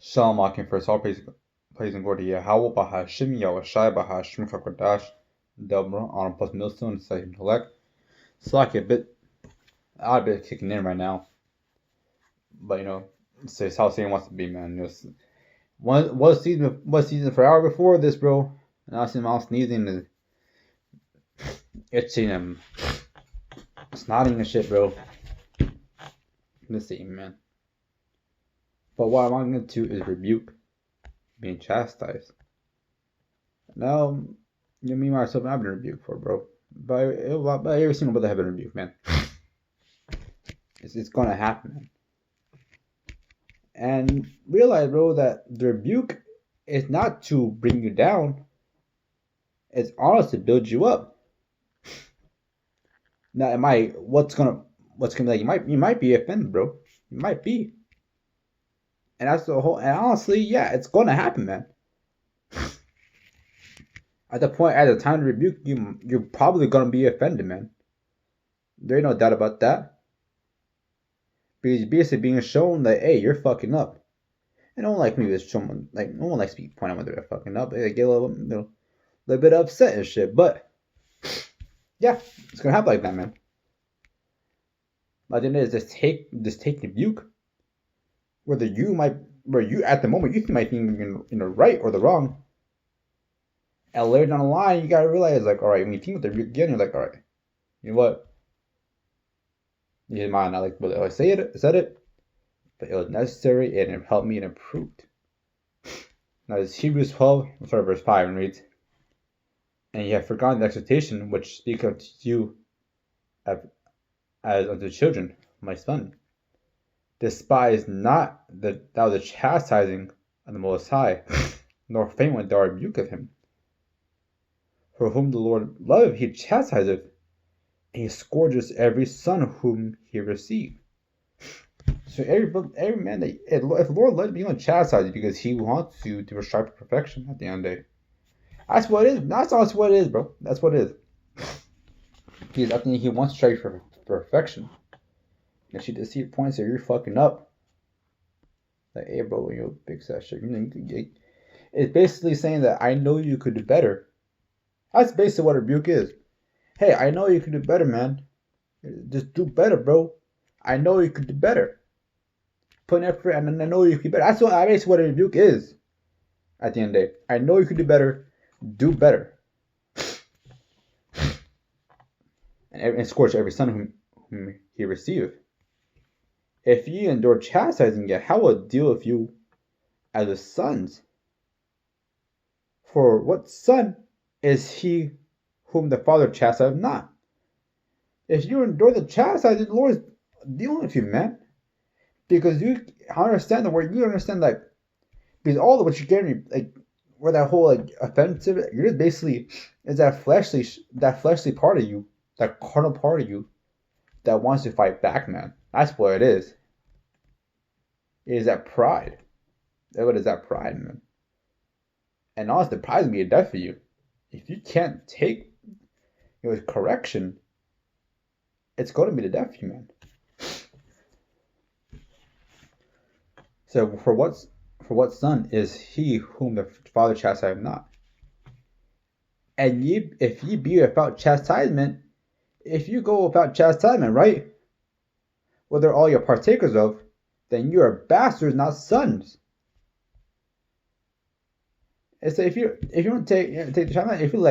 Shalom Akim first all praise and glory to Yahweh Bahashim Yahushai Bahashim Chakodash Delbra on plus millstone second intellect. Slack a bit odd bit kicking in right now. But it's how Satan wants to be, man. What season for hour before this, bro? And I see him all sneezing and itching and snotting and shit, bro. Let's see, man. But what I'm going to is rebuke, being chastised. Now, me myself, I've been rebuked for, bro. By every single brother have been rebuked, man. It's gonna happen, man. And realize, bro, that the rebuke is not to bring you down. It's honestly to build you up. Now, what's gonna be like? You might be offended, bro. You might be. And that's the whole. And honestly, yeah, it's gonna happen, man. At the time to rebuke you, you're probably gonna be offended, man. There ain't no doubt about that. Because you're basically being shown that, hey, you're fucking up. And no one likes me with someone, like, no one likes to be pointed out when they're fucking up. They get a little bit upset and shit. But yeah, it's gonna happen like that, man. But then there's just take rebuke. Where you at the moment you might think in the right or the wrong. And later down the line, you gotta realize, like, all right, when you think with the rebuke again, you're like, all right, you know what? You might not like, well, I said it, but it was necessary and it helped me and improved. Now, it's Hebrews 12, verse 5, and reads, and you have forgotten the exhortation which speak unto you as unto children, my son. Despise not the chastising of the Most High, nor faint when thou rebuketh him. For whom the Lord loveth, he chastiseth, and he scourges every son whom he received. So every man that if the Lord loves you, he's gonna chastise you because he wants you to strive for perfection at the end of the day. That's what it is. That's also what it is, bro. That's what it is. Because at the end, he wants to strive for perfection. And she just see points that you're fucking up. Like, hey, bro, you're fix that shit. It's basically saying that I know you could do better. That's basically what a rebuke is. Hey, I know you could do better, man. Just do better, bro. I know you could do better. Put in effort, and I know you could do better. That's basically what a rebuke is. At the end of the day, I know you could do better. Do better. And scourge every son whom he receiveth. If ye endure chastising, yet how will it deal with you as his sons? For what son is he whom the Father chastiseth not? If you endure the chastising, the Lord is dealing with you, man. Because you understand the word, you understand, like, because all of what you're getting, like, where that whole, like, offensive, you're just basically, is that fleshly part of you, that carnal part of you, that wants to fight back, man. That's what it is. It is that pride. What is that pride, man? And honestly, the pride is going to be a death for you. If you can't take correction, it's going to be the death for you, man. So for what son is he whom the Father chastiseth not? And if ye be without chastisement, if you go without chastisement, right? Whether all you're partakers of, then you are bastards, not sons. And so if you don't take the chastisement, if you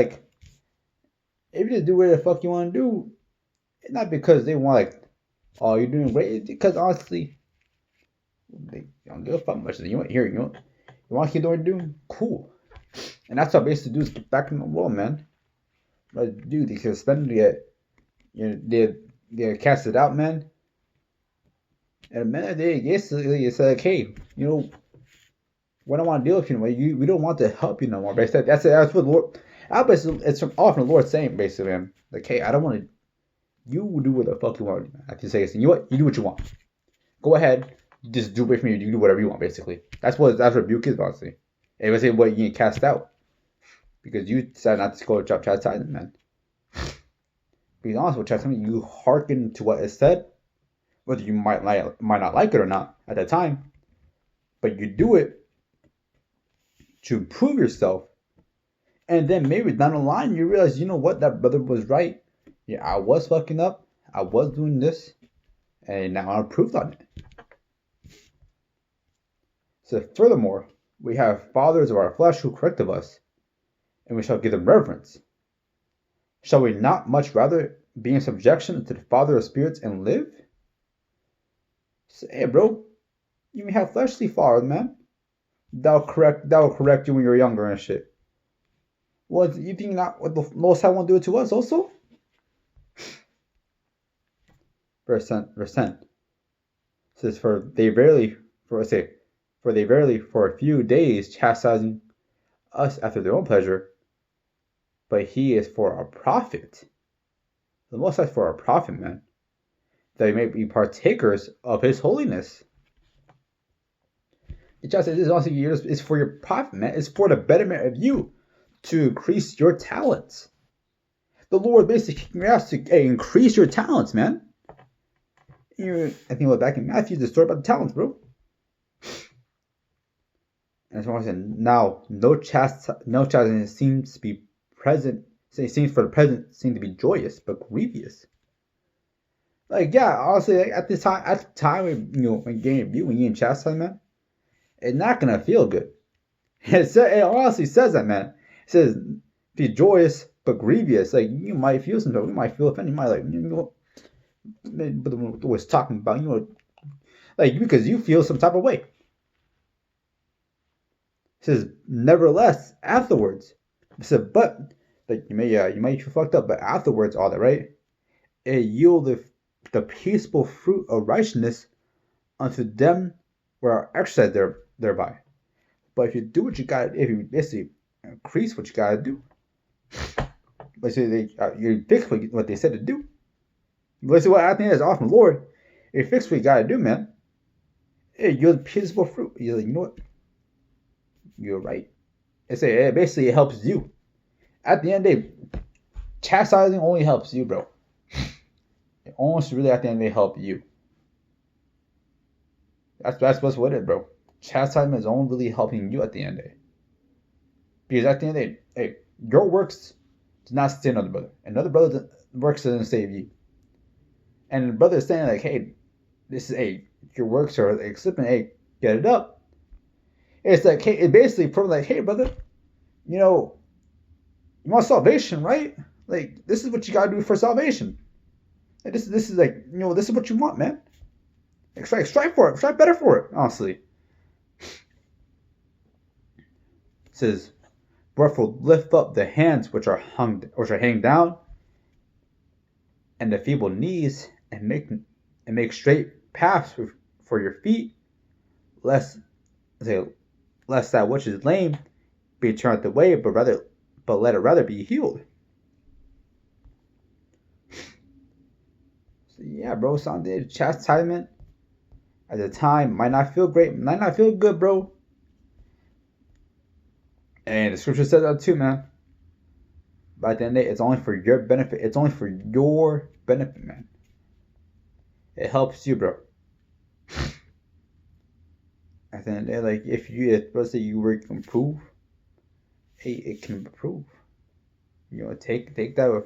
just do whatever the fuck you want to do, it's not because they want, like, oh, you're doing great. It's because honestly, they don't give a fuck much. You want to keep doing what you're doing? Cool. And that's what basically do is get back in the world, man. But dude, they suspended they cast it out, man. And the minute they basically it's like, hey, we don't want to deal with you. We don't want to help you no more. Basically, that's what the Lord. It's from often the Lord saying, basically, man, like, hey, I don't want to. You do what the fuck you want. I have to say, you know what? You do what you want. Go ahead. Just do it for me. You do whatever you want, basically. That's what rebuke is, honestly. It was saying what you get cast out because you decided not to go to chastisement, man. Being honest with chastisement, you hearken to what is said, whether you might not like it or not at that time, but you do it to prove yourself. And then maybe down the line you realize, you know what, that brother was right. Yeah, I was fucking up. I was doing this. And now I'm proved on it. So furthermore, we have fathers of our flesh who correct of us, and we shall give them reverence. Shall we not much rather be in subjection to the Father of spirits and live? Say, hey bro, you may have fleshly fathers, man. That'll correct you when you're younger and shit. Well, you think not what the Most High won't do it to us also? Verse 10 says, for they verily for a few days chastising us after their own pleasure, but he is for our profit. The Most High is for our profit, man, that we may be partakers of his holiness. The chastisement is also it's for your profit, man. It's for the betterment of you, to increase your talents. The Lord basically kicking your ass to increase your talents, man. I think back in Matthew, the story about the talents, bro. And that's why I said, now no chastisement seems to be present. Seems for the present seem to be joyous, but grievous. Like, yeah, honestly, like, at the time when getting rebuked, when you're in chastisement, it's not gonna feel good. It honestly says that, man. It says be joyous but grievous. Like, you might feel something, you might feel offended, you might but the was talking about, like, because you feel some type of way. It says, nevertheless, afterwards. It said, but like you might feel fucked up, but afterwards, all that, right? It yieldeth the peaceful fruit of righteousness unto them who are exercised thereby. But if you do what you got, if you basically increase what you gotta do, let's say you fix what they said to do. Let's see what I think is off from the Lord. If you fix what you gotta do, man, it yields peaceful fruit. You're like, you know what? You're right. It basically helps you. At the end of the day, chastising only helps you, bro. It almost really at the end of the day help you. That's what it is, bro. Chastisement is only really helping you at the end of the day. Because at the end of the day, hey, your works do not save another brother. Another brother's works doesn't save you. And the brother is saying, like, hey, this is your works are like slipping, hey, get it up. It's like, hey, it basically proves like, hey, brother, you want salvation, right? Like, this is what you gotta do for salvation. Like, this is like, this is what you want, man. Like, strive for it. Strive better for it, honestly. It says, wherefore lift up the hands which are hanging down, and the feeble knees, and make straight paths for your feet, lest that which is lame be turned away, but let it rather be healed. So yeah, bro, something chastisement at the time might not feel great, might not feel good, bro. And the scripture says that too, man. But at the end of the day, it's only for your benefit. It's only for your benefit, man. It helps you, bro. At the end of the day, like, if let's say you were to improve, hey, it can improve. Take that,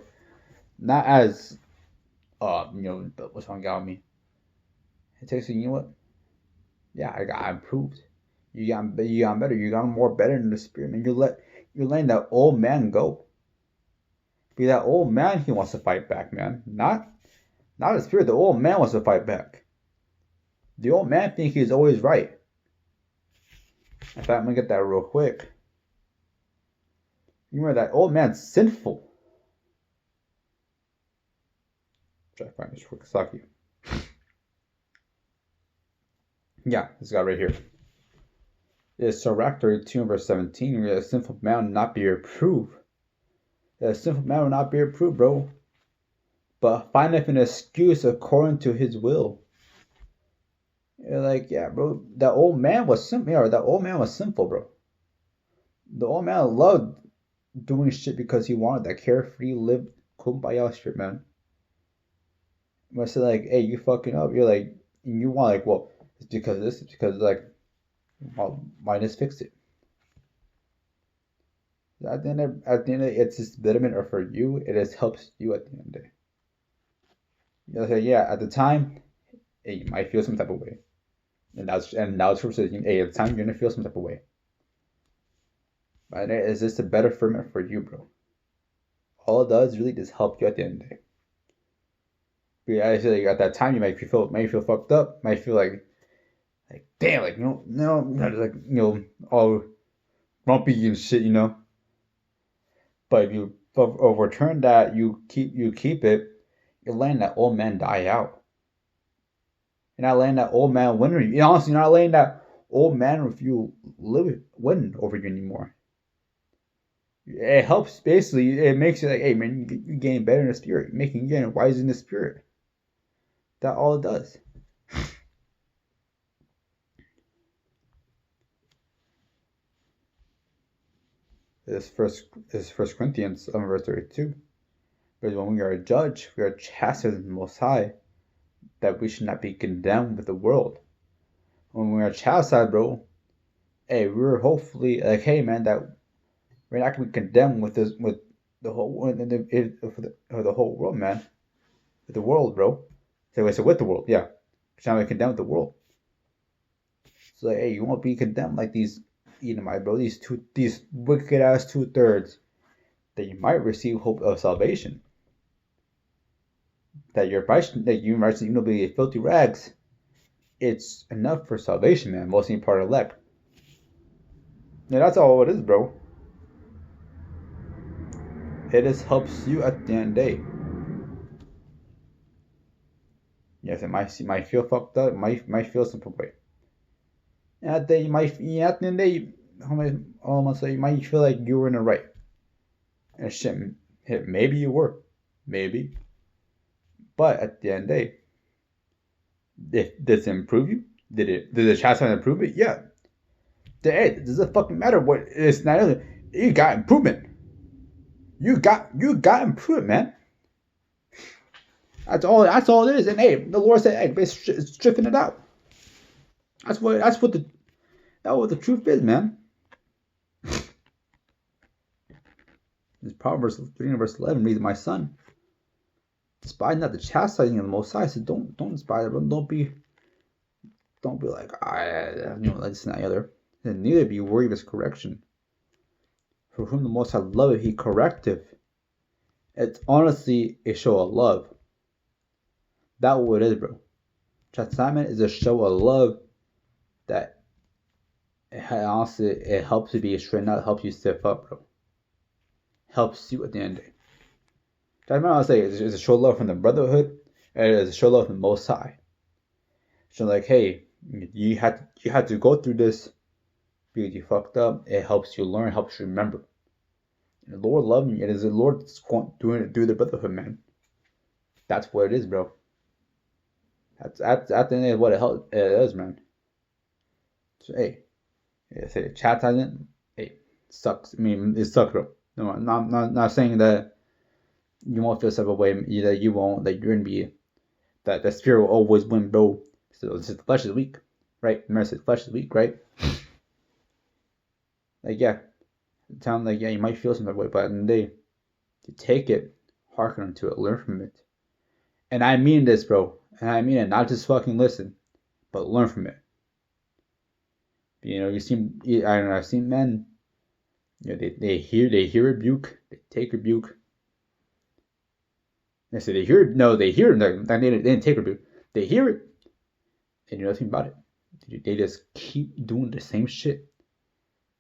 not as, what's wrong got me. It takes you know what? Yeah, I improved. You got better. You got more better in the spirit, man. You're letting that old man go. Be that old man, he wants to fight back, man. Not the spirit. The old man wants to fight back. The old man thinks he's always right. In fact, I'm gonna get that real quick. You remember that old man's sinful. Try to find this quick. Suck you. Yeah, this guy right here. It's Sirach 32 verse 17. A sinful man will not be reproved. A sinful man will not be reproved, bro, but findeth an excuse according to his will. You're like, yeah, bro, that old man was simple. That old man was sinful, bro. The old man loved doing shit because he wanted that carefree, live kumbaya shit, man. But say like, hey, you fucking up. You're like, and you want like, well, it's because of this. It's because like, well, why just fix it? At the end of the day, it's just betterment or for you. It just helps you at the end of the day. You know, so yeah, at the time, hey, you might feel some type of way, and now it's for hey, at the time you're gonna feel some type of way. But it's just a better betterment for you, bro. All it does really just help you at the end of the day. But yeah, I feel like at that time you might feel fucked up, might feel like damn, like no, like all grumpy and shit, But if you overturn that, you keep it, you're letting that old man die out. You're not letting that old man win. Honestly, you're not letting that old man with you win over you anymore. It helps, basically. It makes you like, hey man, you're getting better in the spirit, you getting wise in the spirit. That's all it does. This First Corinthians 11 verse 32. But when we are judged, we are chastened in the Most High, that we should not be condemned with the world. When we are chastised, bro, hey, we're hopefully like, hey man, that we're not gonna be condemned with the whole the whole world, man. With the world, bro. So with the world, yeah. We're not gonna be condemned with the world. So like, hey, you won't be condemned like these, my bro, these wicked ass 2/3 that you might receive hope of salvation. That your righteousness, that you might be filthy rags, it's enough for salvation, man. Most part of elect. Yeah, that's all it is, bro. It just helps you at the end of the day. Yes, it might feel fucked up, might feel some way. And at the end of the day, all I'm gonna say, you might feel like you were in the right. And shit, maybe you were, maybe. But at the end of the day, did it improve you? Did the chastisement improve it? Yeah. Hey, does it fucking matter what it's not? You got improvement. You got improvement, man. That's all it is. And hey, the Lord said, hey, it's stripping it out. That's what the truth is, man. This Proverbs 3 verse 11 reads, my son, despise not the chastising of the Most High. So don't despise it, bro. Don't be like, like this and that other. And neither be worried of his correction. For whom the Most High loveth, he corrective. It's honestly a show of love. That's what it is, bro. Chastisement is a show of love that honestly it helps you be straightened out, helps you step up, bro. Helps you at the end of the day. Chastisement, I'll say, is a show of love from the brotherhood, and it is a show of love from the Most High. So like, hey, you had to go through this because you fucked up. It helps you learn, helps you remember. And the Lord loved me. It is the Lord doing it through the brotherhood, man. That's what it is, bro. That's at the end of the day what it is, man. So hey, say chastisement, hey, sucks. I mean, it sucks, bro. No, I'm not saying that you won't feel some way, that you won't, that you're gonna be, that the spirit will always win, bro. So it's just the flesh is weak, right? Remember, the flesh is weak, right? Like, yeah, time, like, yeah, you might feel some way, but in the day, you take it, hearken unto it, learn from it. And I mean this, bro. And I mean it, not just fucking listen, but learn from it. I've seen men, they hear rebuke, they take rebuke. They say they hear it, they didn't take rebuke. They hear it, and you know nothing about it. They just keep doing the same shit.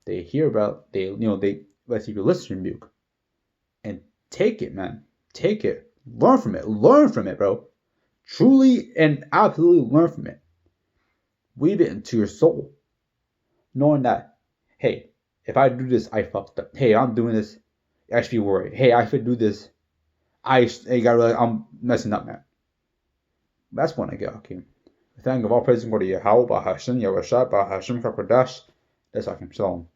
They hear about, let's see, you listen to rebuke. And take it, man. Take it. Learn from it, bro. Truly and absolutely learn from it. Weave it into your soul. Knowing that, hey, if I do this, I fucked up. Hey, I'm doing this, I should be worried. Hey, I should do this. I'm messing up, man. That's when I get okay. Thank you all praise and glory to Yahweh, Bahashem, Yahushua, Bahashem, Kakodash. That's Hakim Shalom.